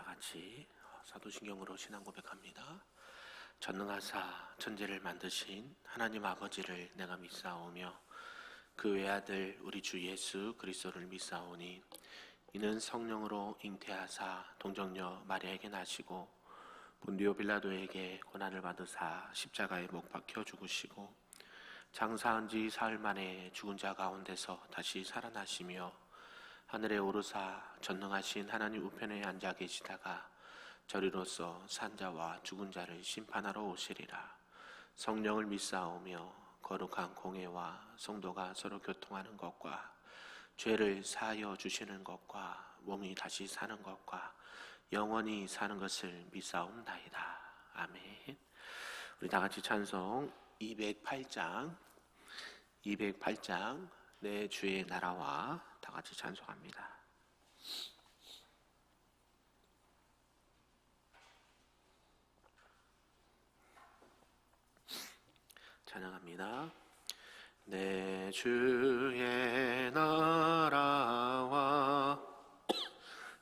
다 같이 사도신경으로 신앙 고백합니다. 전능하사 천지를 만드신 하나님 아버지를 내가 믿사오며 그 외아들 우리 주 예수 그리스도를 믿사오니 이는 성령으로 잉태하사 동정녀 마리아에게 나시고 본디오 빌라도에게 고난을 받으사 십자가에 못 박혀 죽으시고 장사한 지 사흘 만에 죽은 자 가운데서 다시 살아나시며 하늘에 오르사 전능하신 하나님 우편에 앉아 계시다가 저리로서 산 자와 죽은 자를 심판하러 오시리라. 성령을 믿사오며 거룩한 공회와 성도가 서로 교통하는 것과 죄를 사하여 주시는 것과 몸이 다시 사는 것과 영원히 사는 것을 믿사옵나이다. 아멘. 우리 다 같이 찬송 208장 내 주의 나라와 다 같이 찬송합니다. 찬양합니다. 내 주의 나라와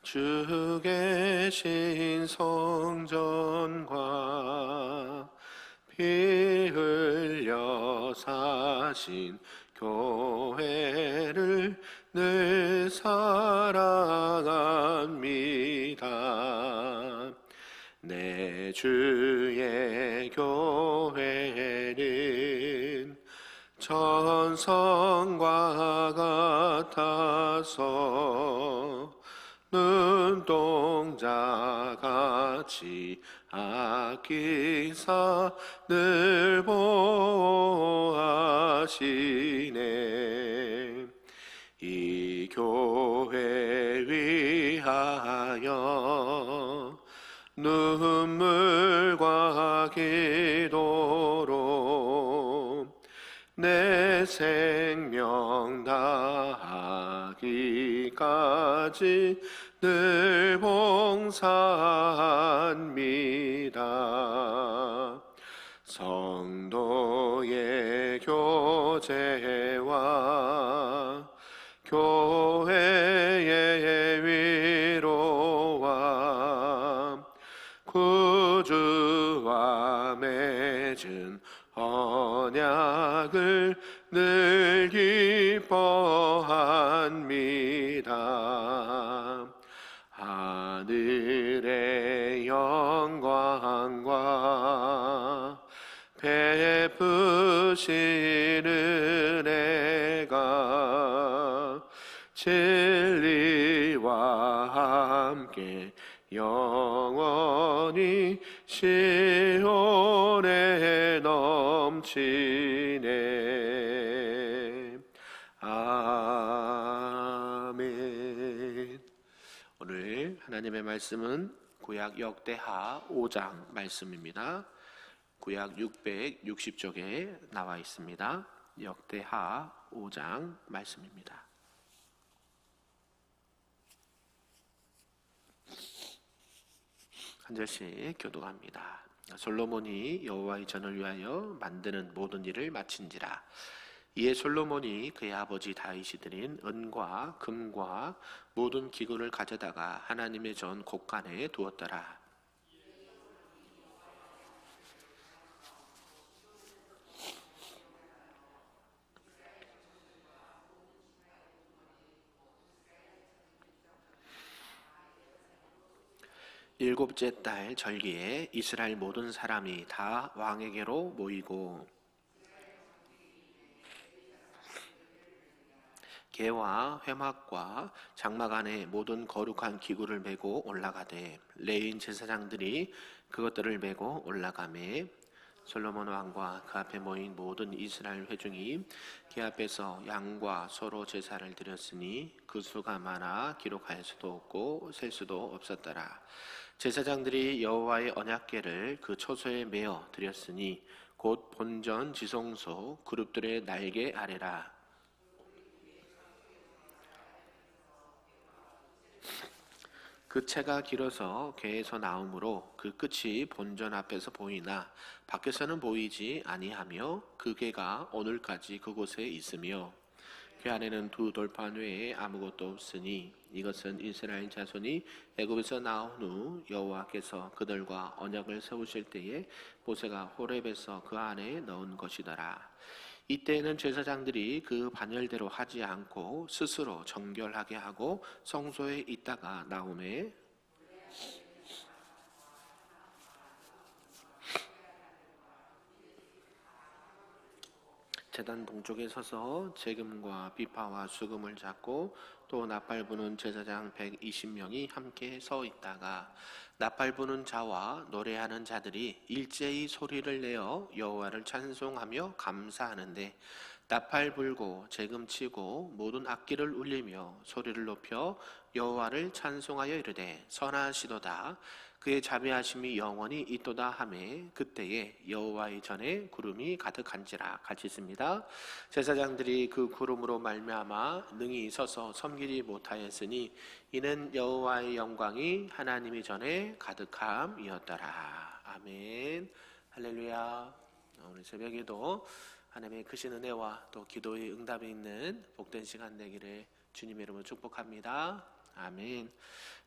주 계신 성전과 피 흘려 사신 교회를 늘 사랑합니다. 내 주의 교회는 천성과 같아서 눈동자같이 아끼사 늘 보호하시네. 이 교회 위하여 눈물과 기도로 내 생명 다하기까지 늘 봉사합니다. 성도의 교제와 교회의 위로와 구주와 맺은 언약을 늘 기뻐합니다. 하늘의 영광과 베푸신 은혜가 진리와 함께 영원히 시온에 넘치네. 아멘. 오늘 하나님의 말씀은 구약 역대하 5장 말씀입니다. 구약 660쪽에 나와 있습니다. 역대하 5장 말씀입니다. 한 절씩 교독합니다. 솔로몬이 여호와의 전을 위하여 만드는 모든 일을 마친지라. 이에 솔로몬이 그의 아버지 다윗이 드린 은과 금과 모든 기구를 가져다가 하나님의 전 곳간에 두었더라. 일곱째 달 절기에 이스라엘 모든 사람이 다 왕에게로 모이고 개와 회막과 장막 안에 모든 거룩한 기구를 메고 올라가되 레위인 제사장들이 그것들을 메고 올라가매 솔로몬 왕과 그 앞에 모인 모든 이스라엘 회중이 그 앞에서 양과 소로 제사를 드렸으니 그 수가 많아 기록할 수도 없고 셀 수도 없었더라. 제사장들이 여호와의 언약궤를 그 초소에 메어 드렸으니 곧 본전 지성소 그룹들의 날개 아래라. 그 채가 길어서 궤에서 나오므로 그 끝이 본전 앞에서 보이나 밖에서는 보이지 아니하며 그 궤가 오늘까지 그곳에 있으며 그 안에는 두 돌판 외에 아무것도 없으니 이것은 이스라엘 자손이 애굽에서 나온 후 여호와께서 그들과 언약을 세우실 때에 모세가 호렙에서 그 안에 넣은 것이더라. 이때에는 제사장들이 그 반열대로 하지 않고 스스로 정결하게 하고 성소에 있다가 나오매 제단 동쪽에 서서 재금과 비파와 수금을 잡고 또 나팔 부는 제사장 120명이 함께 서 있다가 나팔 부는 자와 노래하는 자들이 일제히 소리를 내어 여호와를 찬송하며 감사하는데 나팔 불고 재금 치고 모든 악기를 울리며 소리를 높여 여호와를 찬송하여 이르되 선하시도다 그의 자비하심이 영원히 있도다 하매 그때에 여호와의 전에 구름이 가득한지라. 같이 있습니다. 제사장들이 그 구름으로 말미암아 능히 서서 섬기지 못하였으니 이는 여호와의 영광이 하나님의 전에 가득함이었더라. 아멘. 할렐루야. 오늘 새벽에도 하나님의 크신 은혜와 또 기도의 응답이 있는 복된 시간 되기를 주님의 이름으로 축복합니다. 아멘.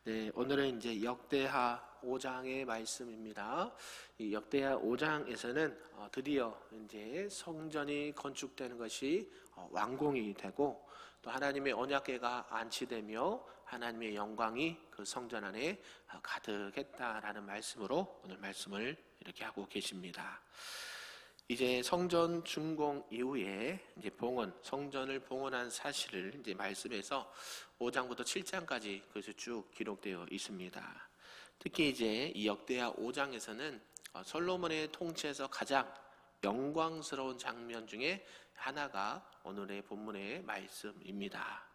네, 오늘은 이제 역대하 5장의 말씀입니다. 이 역대하 5장에서는 드디어 이제 성전이 건축되는 것이 완공이 되고 또 하나님의 언약궤가 안치되며 하나님의 영광이 그 성전 안에 가득했다라는 말씀으로 오늘 말씀을 이렇게 하고 계십니다. 이제 성전 준공 이후에 이제 성전을 봉헌한 사실을 이제 말씀에서 5장부터 7장까지 그것이 쭉 기록되어 있습니다. 특히 이제 이 역대하 5장에서는 솔로몬의 통치에서 가장 영광스러운 장면 중에 하나가 오늘의 본문의 말씀입니다.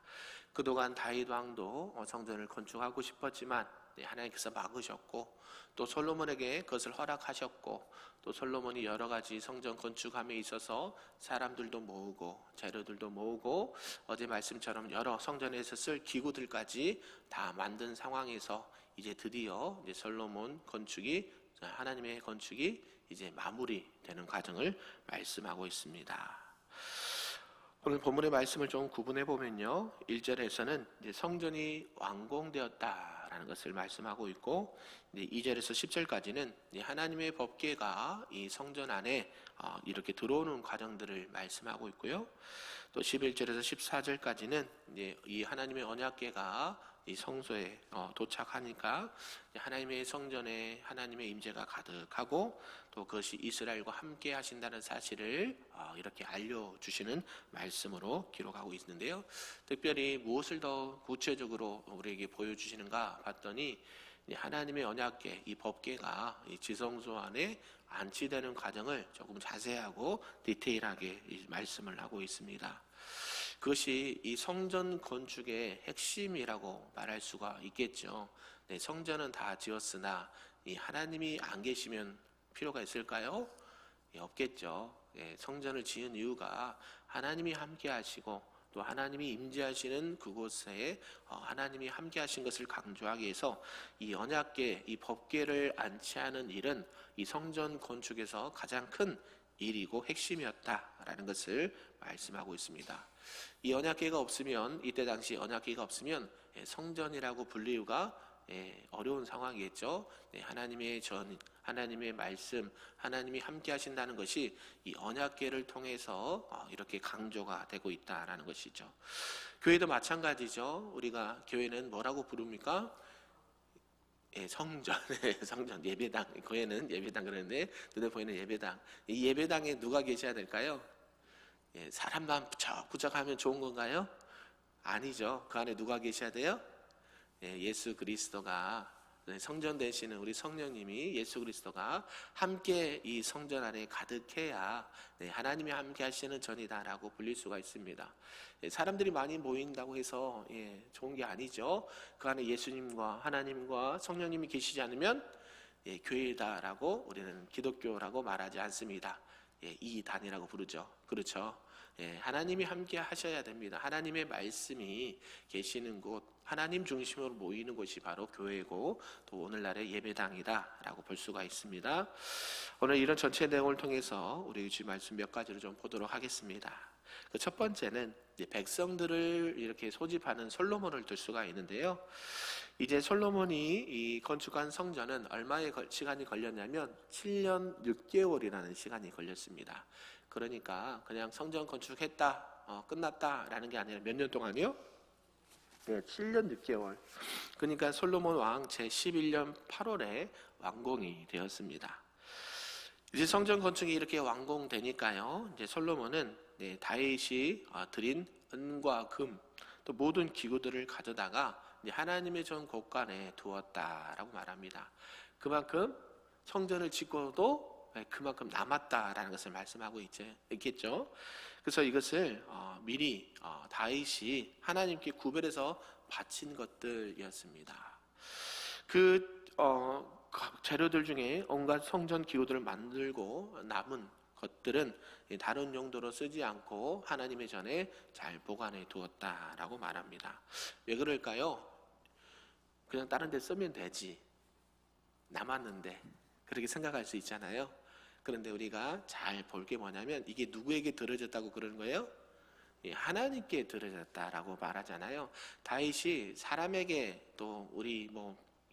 그동안 다윗 왕도 성전을 건축하고 싶었지만 하나님께서 막으셨고 또 솔로몬에게 그것을 허락하셨고 또 솔로몬이 여러 가지 성전 건축함에 있어서 사람들도 모으고 재료들도 모으고 어제 말씀처럼 여러 성전에서 쓸 기구들까지 다 만든 상황에서 이제 드디어 이제 솔로몬 건축이 하나님의 건축이 이제 마무리되는 과정을 말씀하고 있습니다. 오늘 본문의 말씀을 좀 구분해 보면요, 1절에서는 이제 성전이 완공되었다라는 것을 말씀하고 있고, 이제 2절에서 10절까지는 하나님의 법궤가 이 성전 안에 이렇게 들어오는 과정들을 말씀하고 있고요. 또 11절에서 14절까지는 이제 이 하나님의 언약궤가 이 성소에 도착하니까 하나님의 성전에 하나님의 임재가 가득하고 또 그것이 이스라엘과 함께 하신다는 사실을 이렇게 알려주시는 말씀으로 기록하고 있는데요. 특별히 무엇을 더 구체적으로 우리에게 보여주시는가 봤더니 하나님의 언약궤, 이 법궤가 이 지성소 안에 안치되는 과정을 조금 자세하고 디테일하게 말씀을 하고 있습니다. 그것이 이 성전 건축의 핵심이라고 말할 수가 있겠죠. 네, 성전은 다 지었으나 이 하나님이 안 계시면 필요가 있을까요? 없겠죠. 성전을 지은 이유가 하나님이 함께 하시고 또 하나님이 임재하시는 그곳에 하나님이 함께 하신 것을 강조하기 위해서 이 언약궤, 이 법궤를 안치하는 일은 이 성전 건축에서 가장 큰 일이고 핵심이었다라는 것을 말씀하고 있습니다. 이 언약궤가 없으면, 이때 당시 언약궤가 없으면 성전이라고 불리기가 어려운 상황이겠죠. 하나님의 하나님의 말씀, 하나님이 함께 하신다는 것이 이 언약궤를 통해서 이렇게 강조가 되고 있다라는 것이죠. 교회도 마찬가지죠. 우리가 교회는 뭐라고 부릅니까? 성전, 성전, 예배당. 교회는 예배당 그러는데 눈에 보이는 예배당. 이 예배당에 누가 계셔야 될까요? 사람만 부쩍부쩍하면 좋은 건가요? 아니죠. 그 안에 누가 계셔야 돼요? 예수 그리스도가, 성전 되시는 우리 성령님이, 예수 그리스도가 함께 이 성전 안에 가득해야 하나님이 함께 하시는 전이다라고 불릴 수가 있습니다. 사람들이 많이 모인다고 해서 좋은 게 아니죠. 그 안에 예수님과 하나님과 성령님이 계시지 않으면 교회다라고 우리는 기독교라고 말하지 않습니다. 이단이라고 부르죠. 그렇죠. 하나님이 함께 하셔야 됩니다. 하나님의 말씀이 계시는 곳, 하나님 중심으로 모이는 곳이 바로 교회고 또 오늘날의 예배당이다라고 볼 수가 있습니다. 오늘 이런 전체 내용을 통해서 우리 주의 말씀 몇 가지를 좀 보도록 하겠습니다. 그 첫 번째는 백성들을 이렇게 소집하는 솔로몬을 들 수가 있는데요. 이제 솔로몬이 이 건축한 성전은 얼마의 시간이 걸렸냐면 7년 6개월이라는 시간이 걸렸습니다. 그러니까 그냥 성전 건축했다, 끝났다라는 게 아니라 몇 년 동안이요? 네, 7년 6개월. 그러니까 솔로몬 왕 제11년 8월에 완공이 되었습니다. 이제 성전 건축이 이렇게 완공되니까요. 이제 솔로몬은 다윗이 드린 은과 금, 또 모든 기구들을 가져다가 하나님의 전 곳간에 두었다라고 말합니다. 그만큼 성전을 짓고도 그만큼 남았다라는 것을 말씀하고 있겠죠. 그래서 이것을 미리 다윗이 하나님께 구별해서 바친 것들이었습니다. 그 재료들 중에 온갖 성전 기구들을 만들고 남은 것들은 다른 용도로 쓰지 않고 하나님의 전에 잘 보관해 두었다라고 말합니다. 왜 그럴까요? 그냥 다른 데 쓰면 되지, 남았는데, 그렇게 생각할 수 있잖아요. 그런데 우리가 잘 볼 게 뭐냐면 이게 누구에게 드려졌다고 그러는 거예요? 하나님께 드려졌다라고 말하잖아요. 다윗이 사람에게 또 우리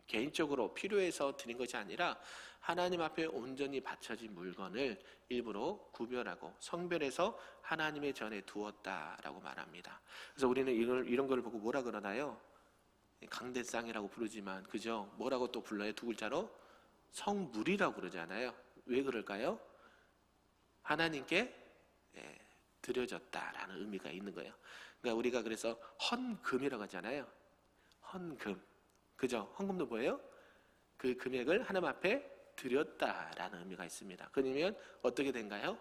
개인적으로 필요해서 드린 것이 아니라 하나님 앞에 온전히 바쳐진 물건을 일부러 구별하고 성별해서 하나님의 전에 두었다라고 말합니다. 그래서 우리는 이런 걸 보고 뭐라 그러나요? 강대상이라고 부르지만, 그죠? 뭐라고 또 불러요? 두 글자로? 성물이라고 그러잖아요. 왜 그럴까요? 하나님께 드려졌다라는 의미가 있는 거예요. 그러니까 우리가 그래서 헌금이라고 하잖아요. 헌금. 그죠? 헌금도 뭐예요? 그 금액을 하나님 앞에 드렸다라는 의미가 있습니다. 그러면 어떻게 된가요?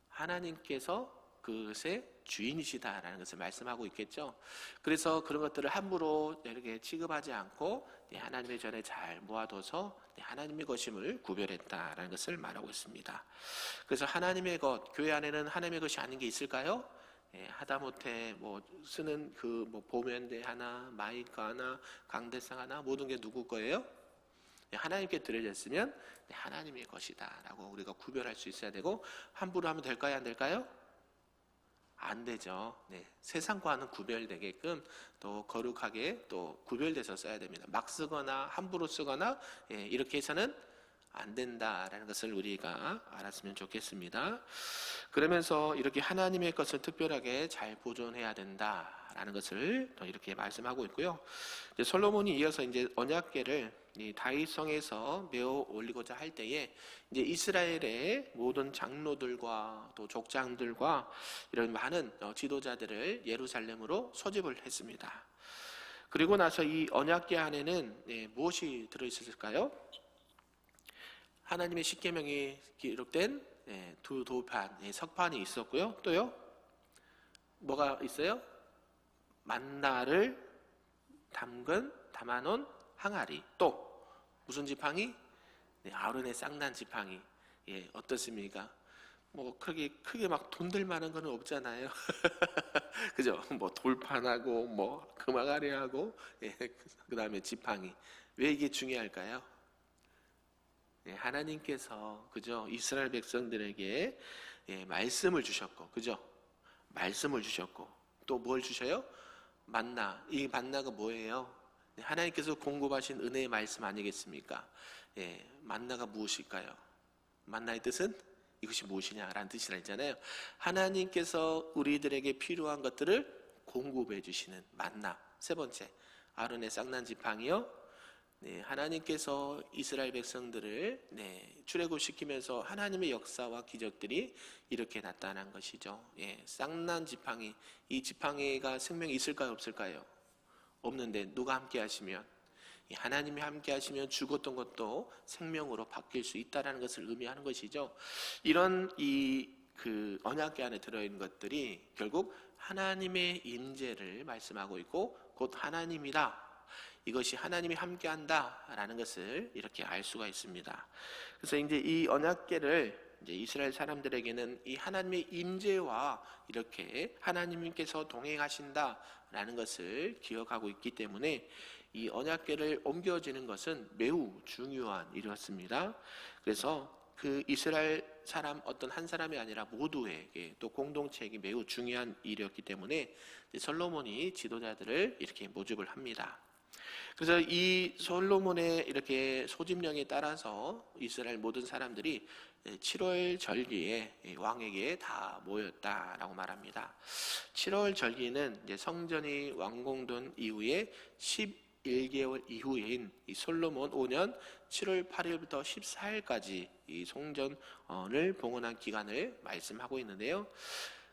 하나님께서 그것의 주인이시다라는 것을 말씀하고 있겠죠. 그래서 그런 것들을 함부로 이렇게 취급하지 않고 하나님의 전에 잘 모아둬서 하나님의 것임을 구별했다라는 것을 말하고 있습니다. 그래서 하나님의 것, 교회 안에는 하나님의 것이 아닌 게 있을까요? 하다못해 쓰는 보면대 하나, 마이크 하나, 강대상 하나, 모든 게 누구 거예요? 하나님께 드려졌으면 하나님의 것이다라고 우리가 구별할 수 있어야 되고, 함부로 하면 될까요? 안 될까요? 안 되죠. 세상과는 구별되게끔 또 거룩하게 또 구별돼서 써야 됩니다. 막 쓰거나 함부로 쓰거나 이렇게 해서는 안 된다라는 것을 우리가 알았으면 좋겠습니다. 그러면서 이렇게 하나님의 것을 특별하게 잘 보존해야 된다라는 것을 또 이렇게 말씀하고 있고요. 이제 솔로몬이 이어서 이제 언약궤를 이 다윗성에서 메어 올리고자 할 때에 이제 이스라엘의 모든 장로들과 또 족장들과 이런 많은 지도자들을 예루살렘으로 소집을 했습니다. 그리고 나서 이 언약궤 안에는 무엇이 들어 있었을까요? 하나님의 십계명이 기록된 두 도판, 석판이 있었고요. 또요, 뭐가 있어요? 만나를 담아놓은 항아리. 또 무슨 지팡이? 아론의 쌍난 지팡이. 어떻습니까? 크게 막 돈들 만한 건 없잖아요. 그죠? 돌판하고 금항아리하고 그 다음에 지팡이. 왜 이게 중요할까요? 하나님께서, 그죠? 이스라엘 백성들에게 말씀을 주셨고, 그죠? 말씀을 주셨고, 또 뭘 주셔요? 만나. 이 만나가 뭐예요? 하나님께서 공급하신 은혜의 말씀 아니겠습니까? 만나가 무엇일까요? 만나의 뜻은 이것이 무엇이냐라는 뜻이라 했잖아요. 하나님께서 우리들에게 필요한 것들을 공급해 주시는 만나. 세 번째, 아론의 쌍난 지팡이요. 하나님께서 이스라엘 백성들을 출애굽시키면서 하나님의 역사와 기적들이 이렇게 나타난 것이죠. 쌍난 지팡이. 이 지팡이가 생명이 있을까요, 없을까요? 없는데 누가 함께 하시면, 하나님이 함께 하시면 죽었던 것도 생명으로 바뀔 수 있다는 것을 의미하는 것이죠. 이런 그 언약궤 안에 들어있는 것들이 결국 하나님의 임재를 말씀하고 있고, 곧 하나님이다, 이것이 하나님이 함께한다라는 것을 이렇게 알 수가 있습니다. 그래서 이제 이 언약궤를 이제 이스라엘 사람들에게는 이 하나님의 임재와 이렇게 하나님께서 동행하신다라는 것을 기억하고 있기 때문에 이 언약궤를 옮겨지는 것은 매우 중요한 일이었습니다. 그래서 그 이스라엘 사람 어떤 한 사람이 아니라 모두에게 또 공동체에게 매우 중요한 일이었기 때문에 솔로몬이 지도자들을 이렇게 모집을 합니다. 그래서 이 솔로몬의 이렇게 소집령에 따라서 이스라엘 모든 사람들이 7월 절기에 왕에게 다 모였다라고 말합니다. 7월 절기는 이제 성전이 완공된 이후에 11개월 이후인 이 솔로몬 5년 7월 8일부터 14일까지 이 성전을 봉헌한 기간을 말씀하고 있는데요.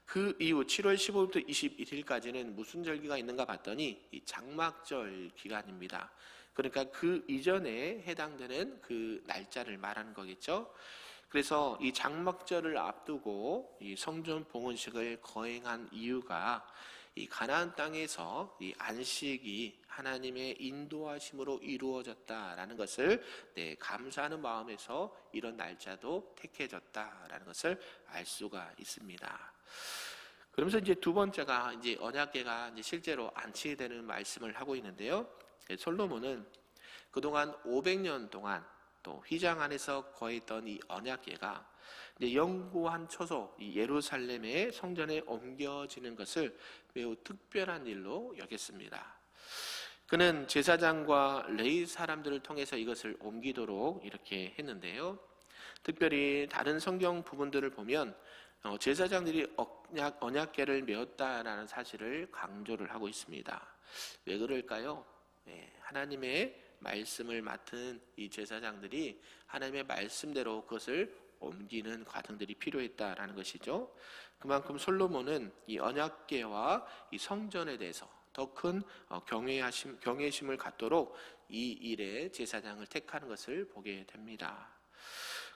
그 이후 7월 15일부터 21일까지는 무슨 절기가 있는가 봤더니 이 장막절 기간입니다. 그러니까 그 이전에 해당되는 그 날짜를 말하는 거겠죠. 그래서 이 장막절을 앞두고 이 성전 봉헌식을 거행한 이유가 이 가나안 땅에서 이 안식이 하나님의 인도하심으로 이루어졌다라는 것을 감사하는 마음에서 이런 날짜도 택해졌다라는 것을 알 수가 있습니다. 그러면서 이제 두 번째가 이제 언약궤가 이제 실제로 안치되는 말씀을 하고 있는데요. 솔로몬은 그동안 500년 동안 또 휘장 안에서 거했던 이 언약궤가 이제 영구한 처소 이 예루살렘의 성전에 옮겨지는 것을 매우 특별한 일로 여겼습니다. 그는 제사장과 레위 사람들을 통해서 이것을 옮기도록 이렇게 했는데요. 특별히 다른 성경 부분들을 보면 제사장들이 언약궤를 메었다라는 사실을 강조를 하고 있습니다. 왜 그럴까요? 하나님의 말씀을 맡은 이 제사장들이 하나님의 말씀대로 그것을 옮기는 과정들이 필요했다라는 것이죠. 그만큼 솔로몬은 이 언약궤와 이 성전에 대해서 더 큰 경외심을 갖도록 이 일에 제사장을 택하는 것을 보게 됩니다.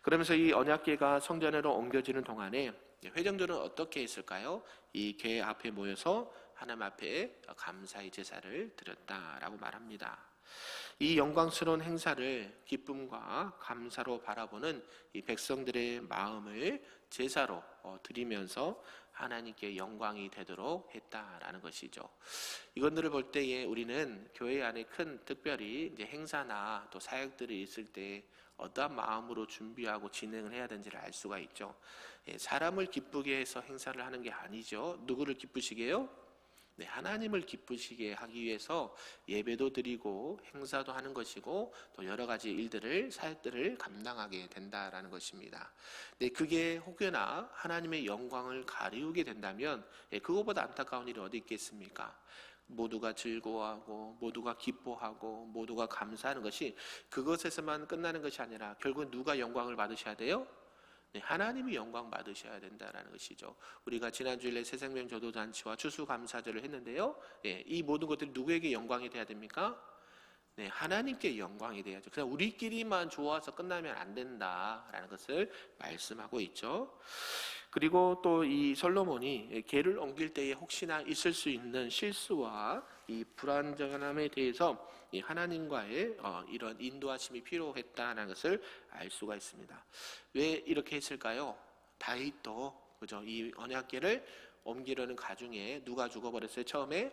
그러면서 이 언약궤가 성전으로 옮겨지는 동안에 회중들은 어떻게 했을까요? 이 궤 앞에 모여서 하나님 앞에 감사의 제사를 드렸다라고 말합니다. 이 영광스러운 행사를 기쁨과 감사로 바라보는 이 백성들의 마음을 제사로 드리면서 하나님께 영광이 되도록 했다라는 것이죠. 이것들을 볼 때에 우리는 교회 안에 큰 특별히 이제 행사나 또 사역들이 있을 때 어떠한 마음으로 준비하고 진행을 해야 되는지를 알 수가 있죠. 사람을 기쁘게 해서 행사를 하는 게 아니죠. 누구를 기쁘시게 해요? 하나님을 기쁘시게 하기 위해서 예배도 드리고 행사도 하는 것이고 또 여러 가지 일들을 사역들을 감당하게 된다라는 것입니다. 그게 혹여나 하나님의 영광을 가리우게 된다면 그것보다 안타까운 일이 어디 있겠습니까? 모두가 즐거워하고 모두가 기뻐하고 모두가 감사하는 것이 그것에서만 끝나는 것이 아니라 결국 누가 영광을 받으셔야 돼요? 하나님이 영광 받으셔야 된다는 것이죠. 우리가 지난주일에 새생명 전도잔치와 추수감사절을 했는데요. 이 모든 것들이 누구에게 영광이 돼야 됩니까? 하나님께 영광이 돼야죠. 그냥 우리끼리만 좋아서 끝나면 안 된다라는 것을 말씀하고 있죠. 그리고 또 이 솔로몬이 궤를 옮길 때에 혹시나 있을 수 있는 실수와 이 불완전함에 대해서 이 하나님과의 이런 인도하심이 필요했다는 것을 알 수가 있습니다. 왜 이렇게 했을까요? 다윗도 그죠? 이 언약궤를 옮기려는 가중에 누가 죽어버렸어요? 처음에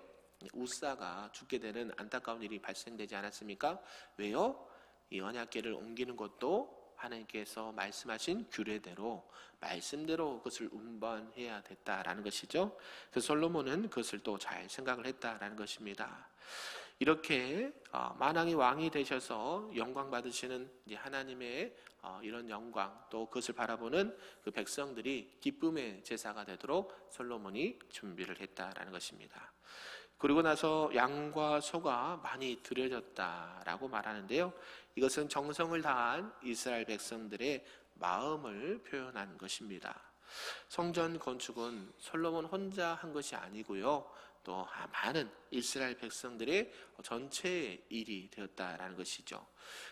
우사가 죽게 되는 안타까운 일이 발생되지 않았습니까? 왜요? 이 언약궤를 옮기는 것도 하나님께서 말씀하신 규례대로 말씀대로 그것을 운반해야 됐다라는 것이죠. 그래서 솔로몬은 그것을 또 잘 생각을 했다라는 것입니다. 이렇게 만왕의 왕이 되셔서 영광 받으시는 하나님의 이런 영광 또 그것을 바라보는 그 백성들이 기쁨의 제사가 되도록 솔로몬이 준비를 했다라는 것입니다. 그리고 나서 양과 소가 많이 드려졌다라고 말하는데요. 이것은 정성을 다한 이스라엘 백성들의 마음을 표현한 것입니다. 성전 건축은 솔로몬 혼자 한 것이 아니고요. 또 많은 이스라엘 백성들의 전체의 일이 되었다라는 것이죠.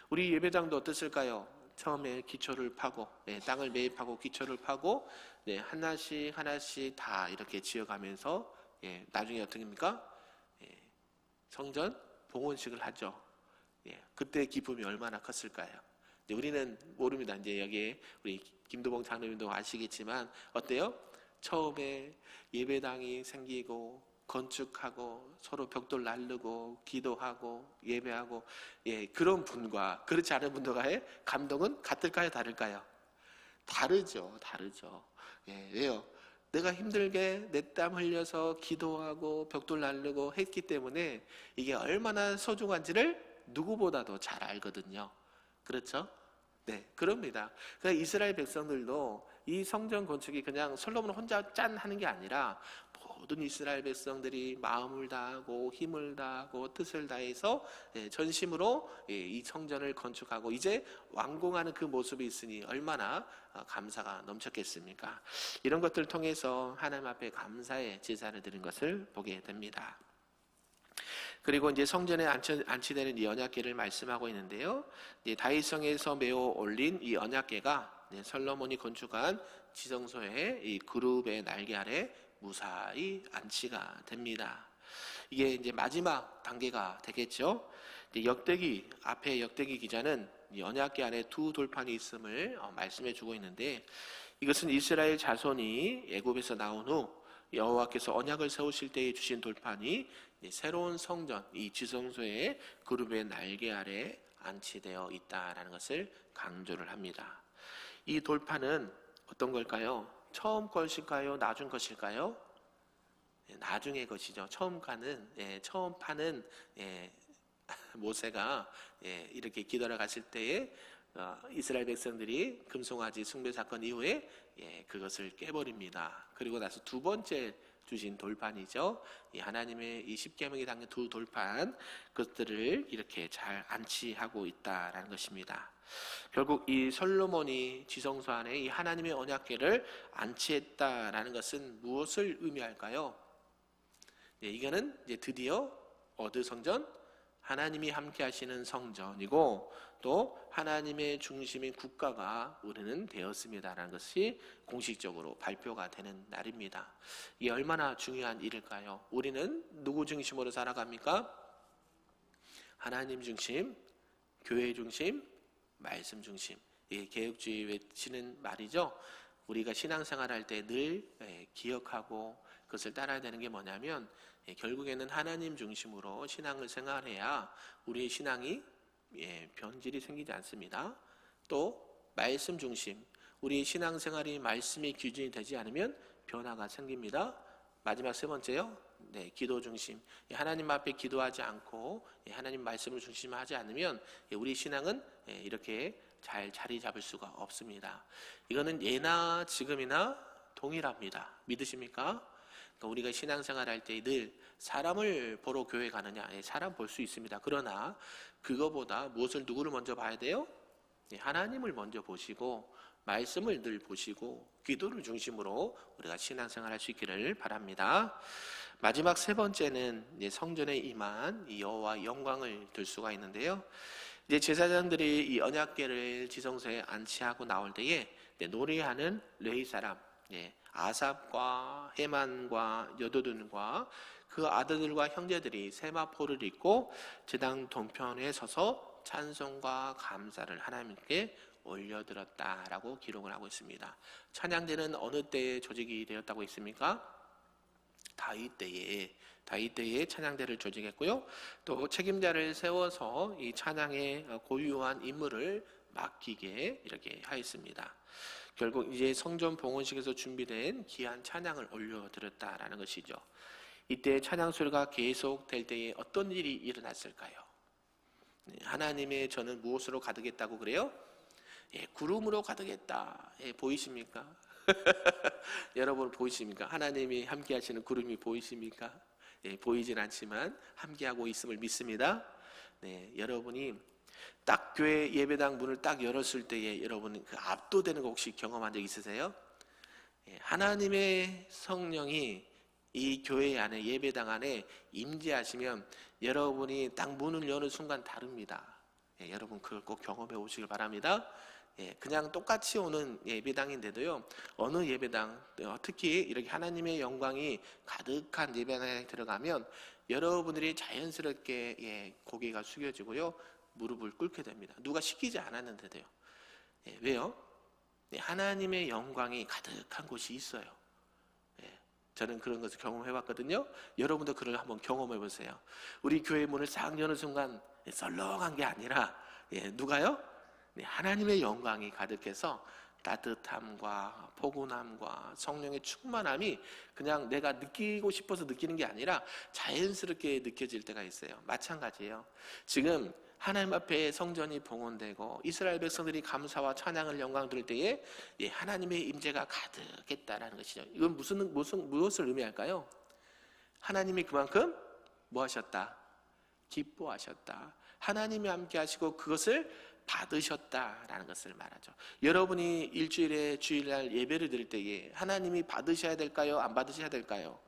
우리 예배당도 어땠을까요? 처음에 기초를 파고 땅을 매입하고 기초를 파고 하나씩 하나씩 다 이렇게 지어가면서 나중에 어떻게 합니까? 성전 봉헌식을 하죠. 그때 기쁨이 얼마나 컸을까요? 이제 우리는 모릅니다. 이제 여기에 우리 김도봉 장로님도 아시겠지만 어때요? 처음에 예배당이 생기고 건축하고 서로 벽돌 나르고 기도하고 예배하고 그런 분과 그렇지 않은 분들과의 감동은 같을까요? 다를까요? 다르죠. 왜요? 내가 힘들게 내 땀 흘려서 기도하고 벽돌 나르고 했기 때문에 이게 얼마나 소중한지를 누구보다도 잘 알거든요. 그렇죠? 네, 그럽니다. 그러니까 이스라엘 백성들도 이 성전 건축이 그냥 솔로몬 혼자 짠 하는 게 아니라 모든 이스라엘 백성들이 마음을 다하고 힘을 다하고 뜻을 다해서 전심으로 이 성전을 건축하고 이제 완공하는 그 모습이 있으니 얼마나 감사가 넘쳤겠습니까? 이런 것들을 통해서 하나님 앞에 감사의 제사를 드린 것을 보게 됩니다. 그리고 이제 성전에 안치되는 이 언약궤를 말씀하고 있는데요. 다윗성에서 메어 올린 이 언약궤가 솔로몬이 건축한 지성소의 이 그룹의 날개 아래 무사히 안치가 됩니다. 이게 이제 마지막 단계가 되겠죠. 역대기 앞에 역대기 기자는 이 언약궤 안에 두 돌판이 있음을 말씀해 주고 있는데 이것은 이스라엘 자손이 애굽에서 나온 후 여호와께서 언약을 세우실 때에 주신 돌판이 새로운 성전 이 지성소의 그룹의 날개 아래 안치되어 있다라는 것을 강조를 합니다. 이 돌판은 어떤 걸까요? 처음 것일까요? 나중 것일까요? 나중의 것이죠. 처음 파는 모세가 이렇게 기도하러 갔을 때에 이스라엘 백성들이 금송아지 숭배 사건 이후에 그것을 깨버립니다. 그리고 나서 두 번째 주신 돌판이죠. 이 하나님의 이 십계명이 담긴 두 돌판 그것들을 이렇게 잘 안치하고 있다라는 것입니다. 결국 이 솔로몬이 지성소 안에 이 하나님의 언약궤를 안치했다라는 것은 무엇을 의미할까요? 이거는 이제 드디어 어느 성전? 하나님이 함께 하시는 성전이고 또 하나님의 중심인 국가가 우리는 되었습니다라는 것이 공식적으로 발표가 되는 날입니다. 이게 얼마나 중요한 일일까요? 우리는 누구 중심으로 살아갑니까? 하나님 중심, 교회 중심, 말씀 중심. 이게 개혁주의 외치는 말이죠. 우리가 신앙생활할 때 늘 기억하고 그것을 따라야 되는 게 뭐냐면 결국에는 하나님 중심으로 신앙을 생활해야 우리의 신앙이 변질이 생기지 않습니다. 또 말씀 중심, 우리의 신앙생활이 말씀의 기준이 되지 않으면 변화가 생깁니다. 마지막 세 번째요. 기도 중심. 하나님 앞에 기도하지 않고 하나님 말씀을 중심하지 않으면 우리 신앙은 이렇게 잘 자리 잡을 수가 없습니다. 이거는 예나 지금이나 동일합니다. 믿으십니까? 그러니까 우리가 신앙생활 할 때 늘 사람을 보러 교회 가느냐? 사람 볼 수 있습니다. 그러나 그거보다 누구를 먼저 봐야 돼요? 하나님을 먼저 보시고 말씀을 늘 보시고 기도를 중심으로 우리가 신앙생활 할 수 있기를 바랍니다. 마지막 세 번째는 성전에 임한 여호와 영광을 들 수가 있는데요. 이제 제사장들이 이 언약궤를 지성소에 안치하고 나올 때에 노래하는 레위 사람 아삽과 헤만과 여두둔과 그 아들들과 형제들이 세마포를 입고 제단 동편에 서서 찬송과 감사를 하나님께 올려드렸다라고 기록을 하고 있습니다. 찬양대는 어느 때에 조직이 되었다고 했습니까? 다윗 때에 찬양대를 조직했고요. 또 책임자를 세워서 이 찬양의 고유한 임무를 맡기게 이렇게 하였습니다. 결국 이제 성전 봉헌식에서 준비된 귀한 찬양을 올려드렸다라는 것이죠. 이때 찬양 소리가 계속될 때에 어떤 일이 일어났을까요? 하나님의 저는 무엇으로 가득했다고 그래요? 구름으로 가득했다. 보이십니까? 여러분 보이십니까? 하나님이 함께 하시는 구름이 보이십니까? 보이진 않지만 함께하고 있음을 믿습니다. 여러분이 딱 교회 예배당 문을 딱 열었을 때에 여러분 그 압도되는 거 혹시 경험한 적 있으세요? 하나님의 성령이 이 교회 안에 예배당 안에 임재하시면 여러분이 딱 문을 여는 순간 다릅니다. 여러분 그걸 꼭 경험해 오시길 바랍니다. 그냥 똑같이 오는 예배당인데도요, 어느 예배당, 특히 이렇게 하나님의 영광이 가득한 예배당에 들어가면 여러분들이 자연스럽게 고개가 숙여지고요, 무릎을 꿇게 됩니다. 누가 시키지 않았는데도요. 예, 왜요? 예, 하나님의 영광이 가득한 곳이 있어요. 예, 저는 그런 것을 경험해봤거든요. 여러분도 그걸 한번 경험해보세요. 우리 교회 문을 싹 여는 순간 썰렁한 게 아니라 누가요? 하나님의 영광이 가득해서 따뜻함과 포근함과 성령의 충만함이 그냥 내가 느끼고 싶어서 느끼는 게 아니라 자연스럽게 느껴질 때가 있어요. 마찬가지예요. 지금 하나님 앞에 성전이 봉헌되고 이스라엘 백성들이 감사와 찬양을 영광 들을 때에 하나님의 임재가 가득했다라는 것이죠. 이건 무엇을 의미할까요? 하나님이 그만큼 뭐 하셨다? 기뻐하셨다. 하나님이 함께 하시고 그것을 받으셨다라는 것을 말하죠. 여러분이 일주일에 주일날 예배를 드릴 때에 하나님이 받으셔야 될까요? 안 받으셔야 될까요?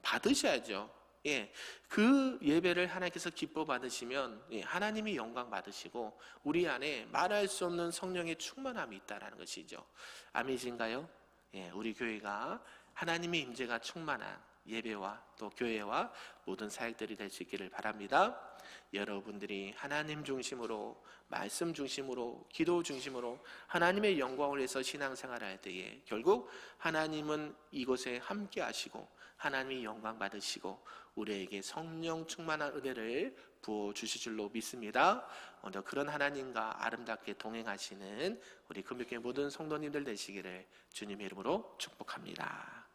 받으셔야죠. 예, 그 예배를 하나님께서 기뻐 받으시면 하나님이 영광 받으시고 우리 안에 말할 수 없는 성령의 충만함이 있다라는 것이죠. 아멘이신가요? 예, 우리 교회가 하나님의 임재가 충만한 예배와 또 교회와 모든 사역들이 될 수 있기를 바랍니다. 여러분들이 하나님 중심으로, 말씀 중심으로, 기도 중심으로 하나님의 영광을 위해서 신앙생활을 할 때에 결국 하나님은 이곳에 함께 하시고 하나님이 영광 받으시고 우리에게 성령 충만한 은혜를 부어주실 줄로 믿습니다. 먼저 그런 하나님과 아름답게 동행하시는 우리 금요교회 모든 성도님들 되시기를 주님의 이름으로 축복합니다.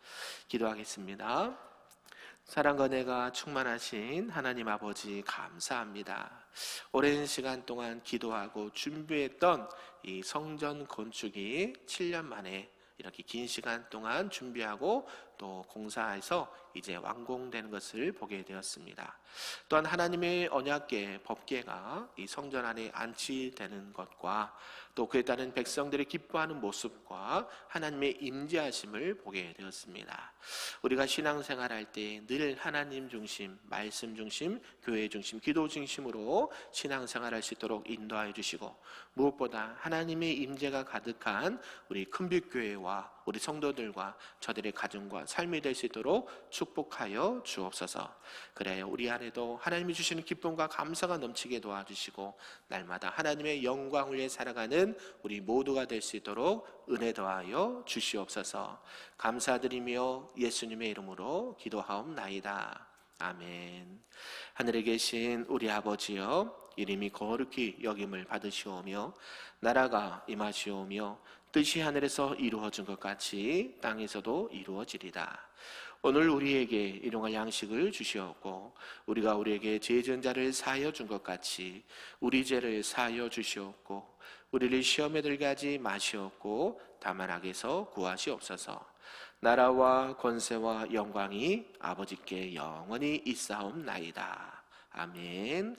기도하겠습니다. 사랑과 은혜가 충만하신 하나님 아버지 감사합니다. 오랜 시간 동안 기도하고 준비했던 이 성전 건축이 7년 만에 이렇게 긴 시간 동안 준비하고 또 공사해서 이제 완공되는 것을 보게 되었습니다. 또한 하나님의 언약궤, 법궤가 이 성전 안에 안치되는 것과 또 그에 따른 백성들이 기뻐하는 모습과 하나님의 임재하심을 보게 되었습니다. 우리가 신앙생활할 때 늘 하나님 중심, 말씀 중심, 교회 중심, 기도 중심으로 신앙생활할 수 있도록 인도하여 주시고 무엇보다 하나님의 임재가 가득한 우리 큰빛교회와 우리 성도들과 저들의 가정과 삶이 될 수 있도록 축복하여 주옵소서. 그래야 우리 안에도 하나님이 주시는 기쁨과 감사가 넘치게 도와주시고 날마다 하나님의 영광을 위해 살아가는 우리 모두가 될 수 있도록 은혜 더하여 주시옵소서. 감사드리며 예수님의 이름으로 기도하옵나이다. 아멘. 하늘에 계신 우리 아버지여, 이름이 거룩히 여김을 받으시오며 나라가 임하시오며 뜻이 하늘에서 이루어진 것 같이 땅에서도 이루어지리다. 오늘 우리에게 일용할 양식을 주시옵고 우리가 우리에게 죄 지은 자를 사하여 준 것 같이 우리 죄를 사하여 주시옵고 우리를 시험에 들게 하지 마시옵고 다만 악에서 구하시옵소서. 나라와 권세와 영광이 아버지께 영원히 있사옵나이다. 아멘.